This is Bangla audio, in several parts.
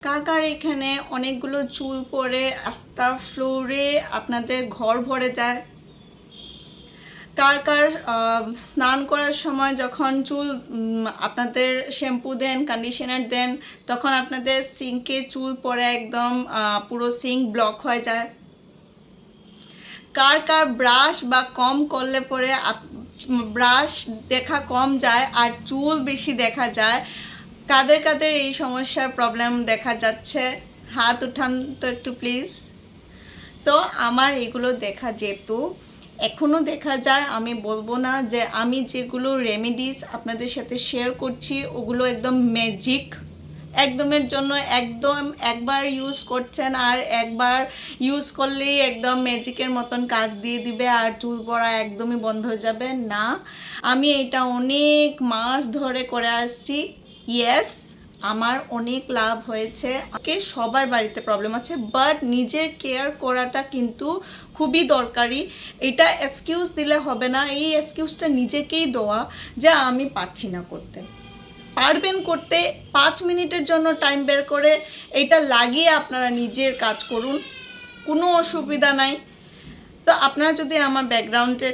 কার কার এখানে অনেকগুলো চুল পড়ে আস্তা ফ্লোরে আপনাদের ঘর ভরে যায়? কার কার স্নান করার সময় যখন চুল আপনাদের শ্যাম্পু দেন, কন্ডিশনার দেন, তখন আপনাদের সিঙ্কে চুল পড়ে একদম পুরো সিঙ্ক ব্লক হয়ে যায়? কার কার ব্রাশ বা কম করলে পরে ব্রাশ দেখা কম যায় আর চুল বেশি দেখা যায়? কাদের কাদের এই সমস্যার প্রবলেম দেখা যাচ্ছে? হাত উঠান তো একটু প্লিজ। তো আমার এগুলো দেখা যেত, এখনও দেখা যায়। আমি বলবো না যে আমি যেগুলো রেমেডিস আপনাদের সাথে শেয়ার করছি ওগুলো একদম ম্যাজিক, একদমের জন্য একদম একবার ইউজ করছেন আর একবার ইউজ করলেই একদম ম্যাজিকের মতন কাজ দিয়ে দিবে আর চুল পড়া একদমই বন্ধ হয়ে যাবে না। আমি এটা অনেক মাস ধরে করে আসছি। ইয়েস, আমার অনেক লাভ হয়েছে। সবার বাড়িতে প্রবলেম আছে, বাট নিজের কেয়ার করাটা কিন্তু খুবই দরকারি। এটা এক্সকিউজ দিলে হবে না, এই এক্সকিউজটা নিজেকেই দেওয়া যে আমি পারছি না করতে। পারবেন করতে, 5 মিনিটের জন্য টাইম বের করে এটা লাগিয়ে আপনারা নিজের কাজ করুন, কোনো অসুবিধা নাই। তো আপনারা যদি আমার ব্যাকগ্রাউন্ডে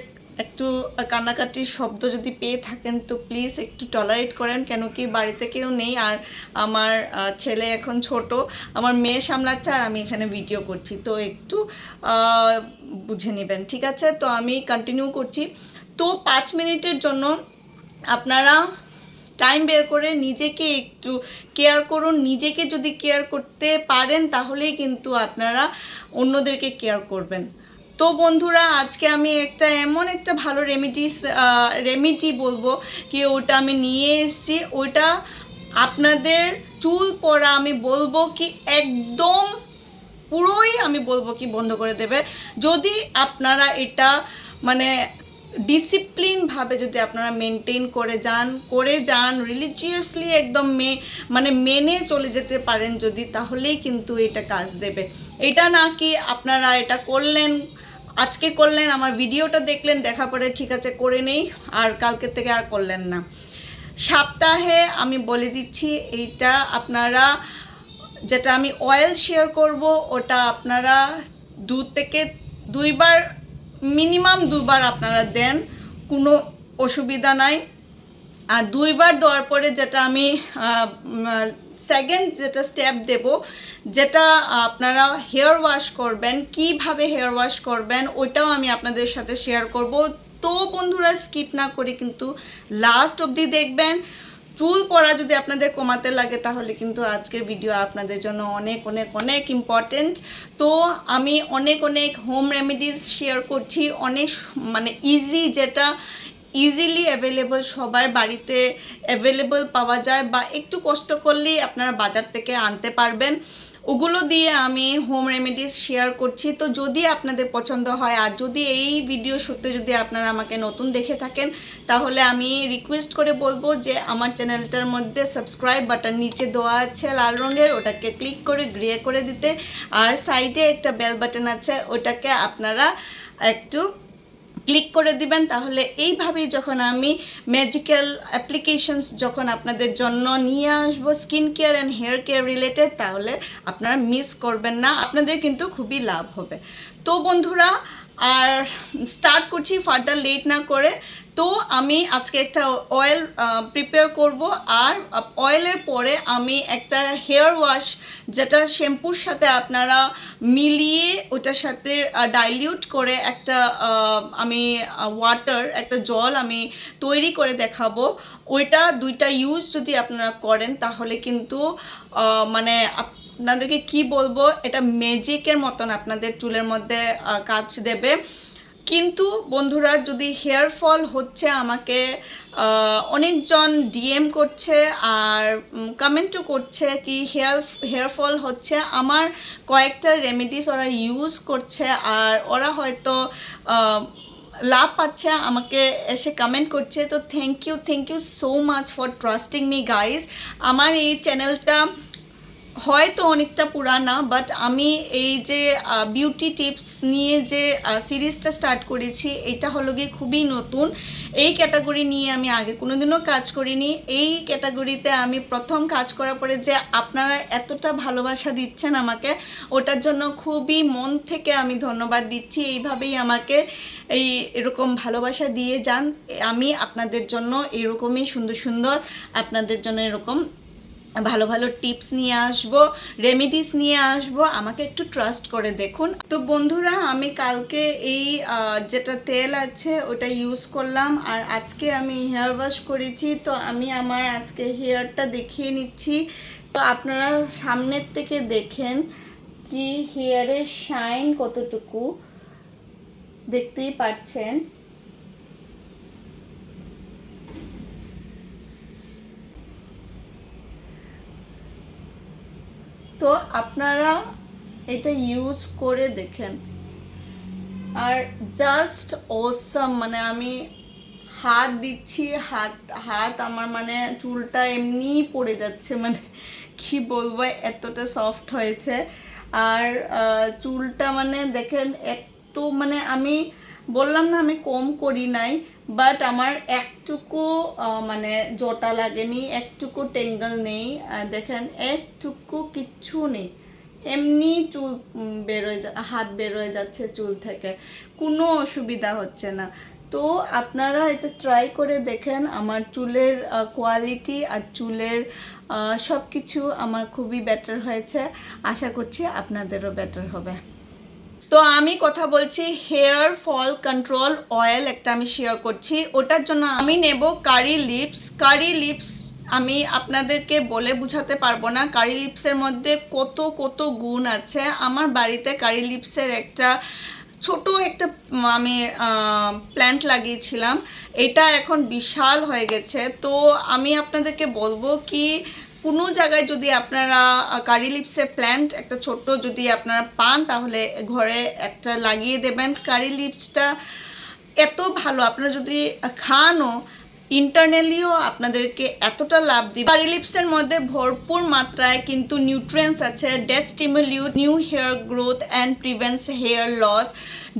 একটু কান্নাকাটির শব্দ যদি পেয়ে থাকেন তো প্লিজ একটু টলারেট করেন, কেন কি বাড়িতে কেউ নেই আর আমার ছেলে এখন ছোট, আমার মেয়ে সামলাচ্ছে আর আমি এখানে ভিডিও করছি, তো একটু বুঝে নেবেন, ঠিক আছে? তো আমি কন্টিনিউ করছি। তো 5 মিনিটের জন্য আপনারা টাইম বের করে নিজেকে একটু কেয়ার করুন। নিজেকে যদি কেয়ার করতে পারেন তাহলেই কিন্তু আপনারা অন্যদেরকে কেয়ার করবেন। তো বন্ধুরা, আজকে আমি এমন একটা ভালো রেমেডি বলবো কি ওটা আমি নিয়ে এসেছি। ওটা আপনাদের চুল পড়া আমি বলবো কি একদম পুরোই আমি বলবো কি বন্ধ করে দেবে, যদি আপনারা এটা মানে ডিসিপ্লিনভাবে যদি আপনারা মেনটেন করে যান রিলিজিয়াসলি একদম মেনে চলে যেতে পারেন যদি, তাহলেই কিন্তু এটা কাজ দেবে। এটা না কি আপনারা এটা করলেন, আজকে করলেন, আমার ভিডিওটা দেখলেন, দেখা পরে ঠিক আছে করে নেই আর কালকে থেকে আর করলেন না। সপ্তাহে আমি বলে দিচ্ছি এইটা আপনারা, যেটা আমি অয়েল শেয়ার করব ওটা আপনারা 2 থেকে 2বার, মিনিমাম 2বার আপনারা দেন, কোনো অসুবিধা নাই। আর 2বার দেওয়ার পরে যেটা আমি সেকেন্ড যেটা স্টেপ দেব, যেটা আপনারা হেয়ার ওয়াশ করবেন, কিভাবে হেয়ার ওয়াশ করবেন ওইটাও আমি আপনাদের সাথে শেয়ার করব। তো বন্ধুরা, স্কিপ না করে কিন্তু লাস্ট অবধি দেখবেন। চুল পড়া যদি আপনাদের কমাতে লাগে তাহলে কিন্তু আজকের ভিডিও আপনাদের জন্য অনেক অনেক অনেক ইম্পর্টেন্ট। তো আমি অনেক অনেক হোম রেমেডিস শেয়ার করছি, অনেক ইজি, যেটা ইজিলি অ্যাভেলেবল, সবার বাড়িতে অ্যাভেলেবল পাওয়া যায় বা একটু কষ্ট করলেই আপনারা বাজার থেকে আনতে পারবেন। ওগুলো দিয়ে আমি হোম রেমেডিস শেয়ার করছি। তো যদি আপনাদের পছন্দ হয় আর যদি এই ভিডিও সূত্রে যদি আপনারা আমাকে নতুন দেখে থাকেন তাহলে আমি রিকোয়েস্ট করে বলবো যে আমার চ্যানেলটার মধ্যে সাবস্ক্রাইব বাটন নিচে দেওয়া আছে লাল রঙের, ওটাকে ক্লিক করে গ্রে করে দিতে, আর সাইডে একটা বেল বাটন আছে ওটাকে আপনারা একটু ক্লিক করে দিবেন। তাহলে এইভাবেই যখন আমি ম্যাজিক্যাল অ্যাপ্লিকেশনস যখন আপনাদের জন্য নিয়ে আসবো skin care and hair care related, তাহলে আপনারা মিস করবেন না, আপনাদের কিন্তু খুবই লাভ হবে। তো বন্ধুরা, আর স্টার্ট করছি ফার্দার লেট না করে। তো আমি আজকে একটা অয়েল প্রিপেয়ার করব, আর অয়েলের পরে আমি একটা হেয়ার ওয়াশ, যেটা শ্যাম্পুর সাথে আপনারা মিলিয়ে ওটার সাথে ডাইলিউট করে একটা আমি ওয়াটার, একটা জল আমি তৈরি করে দেখাবো। ওইটা 2টা ইউজ যদি আপনারা করেন তাহলে কিন্তু আপনাদেরকে কি বলবো, এটা ম্যাজিকের মতন আপনাদের চুলের মধ্যে কাজ দেবে। কিন্তু বন্ধুরা, যদি হেয়ার ফল হচ্ছে, আমাকে অনেকজন ডিএম করছে আর কমেন্টও করছে কি হেয়ার ফল হচ্ছে, আমার কয়েকটা রেমেডিস ওরা ইউজ করছে আর ওরা হয়তো লাভ পাচ্ছে, আমাকে এসে কমেন্ট করছে। তো thank you so much for trusting me guys. আমার এই চ্যানেলটা হয়তো অনেকটা পুরানা, বাট আমি এই যে বিউটি টিপস নিয়ে যে সিরিজটা স্টার্ট করেছি, এটা হলো গিয়ে খুবই নতুন। এই ক্যাটাগরি নিয়ে আমি আগে কোনোদিনও কাজ করিনি। এই ক্যাটাগরিতে আমি প্রথম কাজ করার পরে যে আপনারা এতটা ভালোবাসা দিচ্ছেন আমাকে, ওটার জন্য খুবই মন থেকে আমি ধন্যবাদ দিচ্ছি। এইভাবেই আমাকে এরকম ভালোবাসা দিয়ে যান। আমি আপনাদের জন্য এরকমই সুন্দর সুন্দর আপনাদের জন্য এরকম ভালো ভালো টিপস নিয়ে আসবো, রেমিডিস নিয়ে আসবো। আমাকে একটু ট্রাস্ট করে দেখুন। তো বন্ধুরা, আমি কালকে এই যেটা তেল আছে ওটা ইউজ করলাম, আর আজকে আমি হেয়ার ওয়াশ করেছি। তো আমি আমার আজকে হেয়ারটা দেখিয়ে নিচ্ছি। তো আপনারা সামনের থেকে দেখেন কি হেয়ারের শাইন কতটুকু, দেখতেই পাচ্ছেন। তো আপনারা এটা ইউজ করে দেখেন, আর জাস্ট অসাম। মানে আমি হাত দিচ্ছি, হাত হাত আমার মানে চুলটা এমনি পড়ে যাচ্ছে, মানে কি বলবো, এতটা সফট হয়েছে। আর চুলটা মানে দেখেন এত, মানে আমি বললাম না আমি কম করি নাই, বাট আমার একটুকু মানে জটা লাগেনি, একটুকু টেঙ্গল নেই। দেখেন একটুকু কিচ্ছু নেই, এমনি চুল বেরোয়, হাত বেরোয় যাচ্ছে চুল থেকে, কোনো অসুবিধা হচ্ছে না। তো আপনারা এটা ট্রাই করে দেখেন। আমার চুলের কোয়ালিটি আর চুলের সব কিছু আমার খুবই বেটার হয়েছে। আশা করছি আপনাদেরও বেটার হবে। তো আমি কথা বলছি হেয়ার ফল কন্ট্রোল অয়েল একটা আমি শেয়ার করছি। ওটার জন্য আমি নেব কারি লিপস। কারি লিপস আমি আপনাদেরকে বলে বুঝাতে পারবো না কারি লিপসের মধ্যে কত কত গুণ আছে। আমার বাড়িতে কারি লিপসের একটা ছোট একটা আমি প্ল্যান্ট লাগিয়েছিলাম, এটা এখন বিশাল হয়ে গেছে। তো আমি আপনাদেরকে বলবো কি, কোনো জায়গায় যদি আপনারা কারি লিপসের প্ল্যান্ট একটা ছোট্ট যদি আপনারা পান, তাহলে ঘরে একটা লাগিয়ে দেবেন। কারি লিপসটা এত ভালো, আপনারা যদি খানও ইন্টারনালিও আপনাদেরকে এতটা লাভ দিবে। কারি লিপসের মধ্যে ভরপুর মাত্রায় কিন্তু নিউট্রিয়েন্টস আছে, that stimulate new hair growth and prevents hair loss,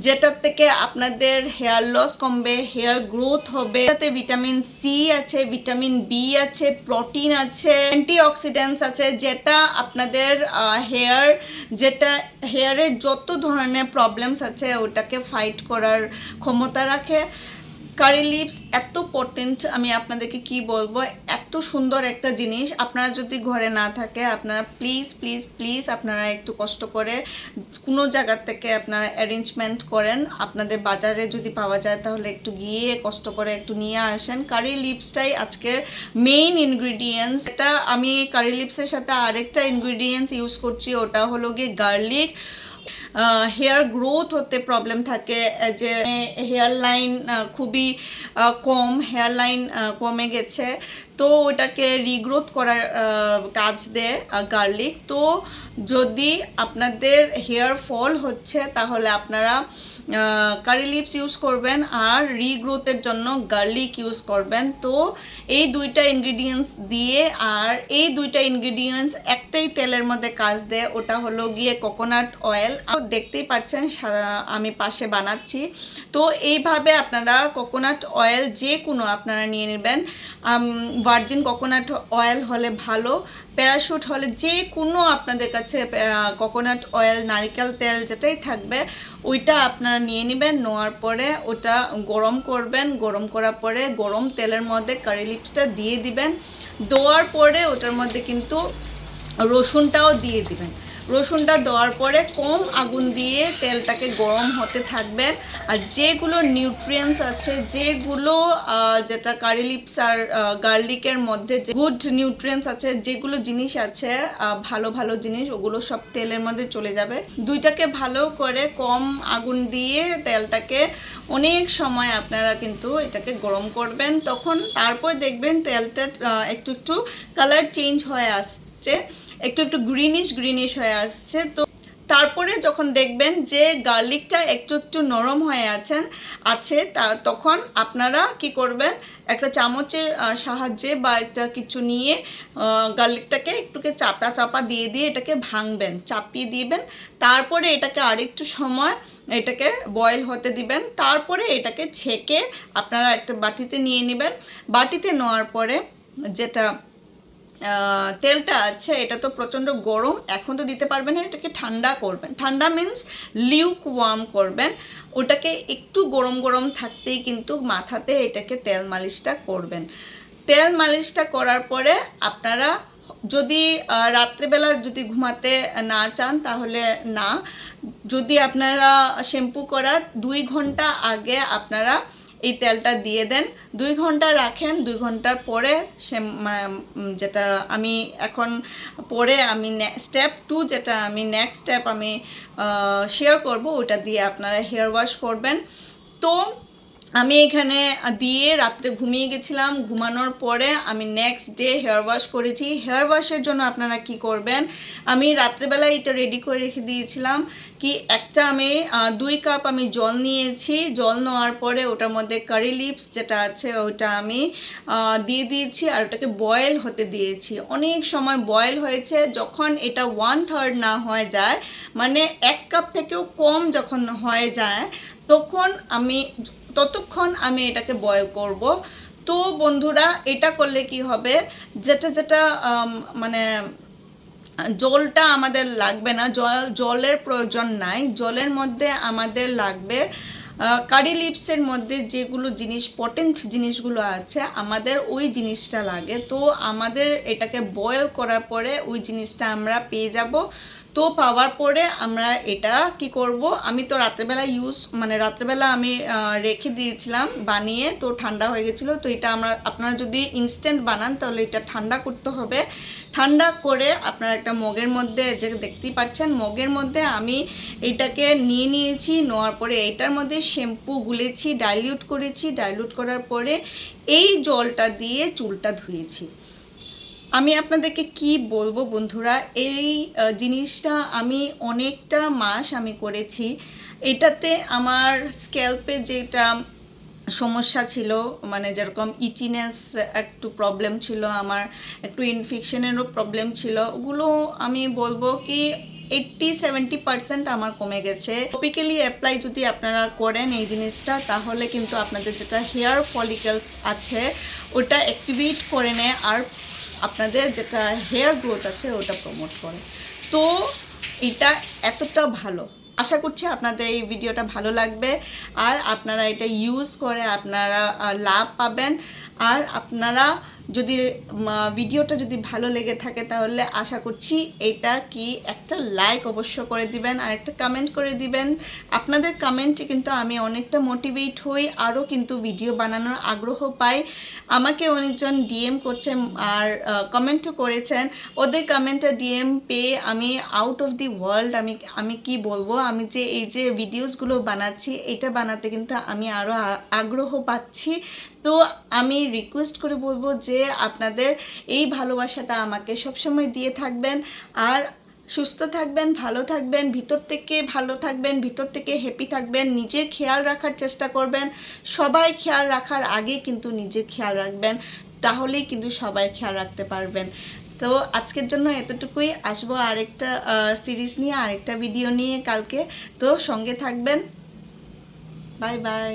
যেটার থেকে আপনাদের হেয়ার লস কমবে, হেয়ার গ্রোথ হবে। এটাতে ভিটামিন সি আছে, ভিটামিন বি আছে, প্রোটিন আছে, অ্যান্টিঅক্সিডেন্টস আছে, যেটা আপনাদের হেয়ারের যত ধরনের প্রবলেমস আছে ওটাকে ফাইট করার ক্ষমতা রাখে। কারি লিপস এত পটেন্ট, আমি আপনাদেরকে কি বলবো, এত সুন্দর একটা জিনিস। আপনারা যদি ঘরে না থাকে, আপনারা প্লিজ প্লিজ প্লিজ আপনারা একটু কষ্ট করে কোনো জায়গা থেকে আপনারা অ্যারেঞ্জমেন্ট করেন। আপনাদের বাজারে যদি পাওয়া যায় তাহলে একটু গিয়ে কষ্ট করে একটু নিয়ে আসেন। কারি লিপসটাই আজকের মেইন ইনগ্রিডিয়েন্টস। এটা আমি কারি লিপসের সাথে আরেকটা ইনগ্রিডিয়েন্টস ইউজ করছি, ওটা হলো গিয়ে গার্লিক। হেয়ার গ্রোথ হতে প্রবলেম থাকে, যে হেয়ার লাইন খুবই কম, হেয়ার লাইন কমে গেছে, তো ওটাকে রিগ্রোথ করার কাজ দেয় গার্লিক। তো যদি আপনাদের হেয়ার ফল হচ্ছে তাহলে আপনারা কারি লিপস ইউজ করবেন, আর রিগ্রোথের জন্য গার্লিক ইউজ করবেন। তো এই দুইটা ইনগ্রিডিয়েন্টস দিয়ে, আর এই দুইটা ইনগ্রিডিয়েন্টস একটাই তেলের মধ্যে কাজ দেয়, ওটা হলো গিয়ে কোকোনাট অয়েল। দেখতেই পাচ্ছেন আমি পাশে বানাচ্ছি। তো এইভাবে আপনারা কোকোনাট অয়েল যে কোনো আপনারা নিয়ে নেবেন। ভার্জিন কোকোনাট অয়েল হলে ভালো, প্যারাশুট হলে যে কোনো আপনাদের কাছে কোকোনাট অয়েল, নারকেল তেল যেটাই থাকবে ওইটা আপনারা নিয়ে নেবেন। নেওয়ার পরে ওটা গরম করবেন, গরম করার পরে গরম তেলের মধ্যে কারি লিপসটা দিয়ে দিবেন। দেওয়ার পরে ওটার মধ্যে কিন্তু রসুনটাও দিয়ে দিবেন। রসুনটা দেওয়ার পরে কম আগুন দিয়ে তেলটাকে গরম হতে থাকবেন। আর যেগুলো নিউট্রিয়েন্টস আছে, যেগুলো যেটা কারি লিপস আর গার্লিকের মধ্যে যে গুড নিউট্রিয়েন্টস আছে, যেগুলো জিনিস আছে ভালো ভালো জিনিস, ওগুলো সব তেলের মধ্যে চলে যাবে। দুইটাকে ভালো করে কম আগুন দিয়ে তেলটাকে অনেক সময় আপনারা কিন্তু এটাকে গরম করবেন। তখন তারপর দেখবেন তেলটা একটু একটু কালার চেঞ্জ হয়ে আসছে, একটু একটু গ্রিনিশ গ্রিনিশ হয়ে আসছে। তো তারপরে যখন দেখবেন যে গার্লিকটা একটু একটু নরম হয়ে আছে তখন আপনারা কি করবেন, একটা চামচের সাহায্যে বা একটা কিছু নিয়ে গার্লিকটাকে একটুকে চাপা দিয়ে এটাকে ভাঙবেন, চাপিয়ে দিবেন। তারপরে এটাকে আরেকটু সময় এটাকে বয়েল হতে দিবেন। তারপরে এটাকে ছেঁকে আপনারা একটা বাটিতে নিয়ে নেবেন। বাটিতে নেওয়ার পরে যেটা তেলটা আছে এটা তো প্রচণ্ড গরম, এখন তো দিতে পারবেন না, এটাকে ঠান্ডা করবেন। ঠান্ডা মিন্স লিউক ওয়ার্ম করবেন। ওটাকে একটু গরম গরম থাকতেই কিন্তু মাথাতে এটাকে তেল মালিশটা করবেন। তেল মালিশটা করার পরে আপনারা যদি রাত্রেবেলা যদি ঘুমাতে না চান তাহলে না, যদি আপনারা শ্যাম্পু করার 2 ঘন্টা আগে আপনারা এই তেলটা দিয়ে দেন, 2 ঘন্টা রাখেন। 2 ঘন্টার পরে যেটা আমি এখন পরে আমি স্টেপ 2 যেটা আমি নেক্সট স্টেপ আমি শেয়ার করব, ওটা দিয়ে আপনারা হেয়ার ওয়াশ করবেন। তো আমি এখানে দিয়ে রাত্রে ঘুমিয়ে গেছিলাম। ঘুমানোর পরে আমি নেক্সট ডে হেয়ার ওয়াশ করেছি। হেয়ার ওয়াশের জন্য আপনারা কি করবেন, আমি রাত্রেবেলায় এটা রেডি করে রেখে দিয়েছিলাম। কি একটা আমি 2 কাপ আমি জল নিয়েছি। জল নেওয়ার পরে ওটার মধ্যে কারি লিভস যেটা আছে ওটা আমি দিয়ে দিয়েছি আর ওটাকে বয়েল হতে দিয়েছি। অনেক সময় বয়েল হয়েছে। যখন এটা 1/3 না হয়ে যায়, মানে 1 কাপ থেকেও কম যখন হয়ে যায়, ততক্ষণ আমি এটাকে বয়েল করব। তো বন্ধুরা, এটা করলে কি হবে, যেটা মানে জলটা আমাদের লাগবে না, জলের প্রয়োজন নাই। জলের মধ্যে আমাদের লাগবে কারি লিভসের মধ্যে যেগুলো জিনিস পটেন্ট জিনিসগুলো আছে, আমাদের ওই জিনিসটা লাগে। তো আমাদের এটাকে বয়েল করার পরে ওই জিনিসটা আমরা পেয়ে যাব। তো পাওয়ার পরে আমরা এটা কি করব, আমি তো রাত্রেবেলা আমি রেখে দিয়েছিলাম বানিয়ে, তো ঠান্ডা হয়ে গেছিলো। তো এটা আপনারা যদি ইনস্ট্যান্ট বানান তাহলে এটা ঠান্ডা করতে হবে। ঠান্ডা করে আপনারা একটা মগের মধ্যে, যে দেখতেই পাচ্ছেন মগের মধ্যে আমি এটাকে নিয়েছি। নেওয়ার পরে এটার মধ্যে শ্যাম্পু গুলেছি, ডাইলিউট করেছি। ডাইলিউট করার পরে এই জলটা দিয়ে চুলটা ধুয়েছি। আমি আপনাদেরকে কি বলবো বন্ধুরা, এই জিনিসটা আমি অনেকটা মাস আমি করেছি। এটাতে আমার স্ক্যাল্পে যেটা সমস্যা ছিল, মানে যেরকম ইচিনেস একটু প্রবলেম ছিল, আমার একটু ইনফেকশনেরও প্রবলেম ছিল, ওগুলো আমি বলবো কি 80-70% আমার কমে গেছে। টপিক্যালি অ্যাপ্লাই যদি আপনারা করেন এই জিনিসটা, তাহলে কিন্তু আপনাদের যেটা হেয়ার ফলিকলস আছে ওটা অ্যাক্টিভেট করে নেয়, আর আপনাদের যেটা হেয়ার গ্রোথ আছে ওটা প্রমোট করে। তো এটা এতটা ভালো। আশা করছি আপনাদের এই ভিডিওটা ভালো লাগবে, আর আপনারা এটা ইউজ করে আপনারা লাভ পাবেন। আর আপনারা যদি ভিডিওটা যদি ভালো লেগে থাকে তাহলে আশা করছি এটা কি একটা লাইক অবশ্য করে দিবেন, আর একটা কমেন্ট করে দিবেন। আপনাদের কমেন্টে কিন্তু আমি অনেকটা মোটিভেট হই, আরও কিন্তু ভিডিও বানানোর আগ্রহ পাই। আমাকে অনেকজন ডিএম করছেন আর কমেন্টও করেছেন। ওদের কমেন্টে ডিএম পেয়ে আমি আউট অফ দি ওয়ার্ল্ড, আমি কি বলবো, আমি যে এই যে ভিডিওসগুলো বানাচ্ছি এটা বানাতে কিন্তু আমি আরও আগ্রহ পাচ্ছি। তো আমি রিকোয়েস্ট করে বলবো যে আপনাদের এই ভালোবাসাটা আমাকে সবসময় দিয়ে থাকবেন, আর সুস্থ থাকবেন, ভালো থাকবেন, ভিতর থেকে ভালো থাকবেন, ভিতর থেকে হ্যাপি থাকবেন, নিজের খেয়াল রাখার চেষ্টা করবেন। সবাই খেয়াল রাখার আগে কিন্তু নিজের খেয়াল রাখবেন, তাহলেই কিন্তু সবাই খেয়াল রাখতে পারবেন। তো আজকের জন্য এতটুকুই। আসবো আরেকটা সিরিজ নিয়ে, আরেকটা ভিডিও নিয়ে কালকে। তো সঙ্গে থাকবেন। Bye bye.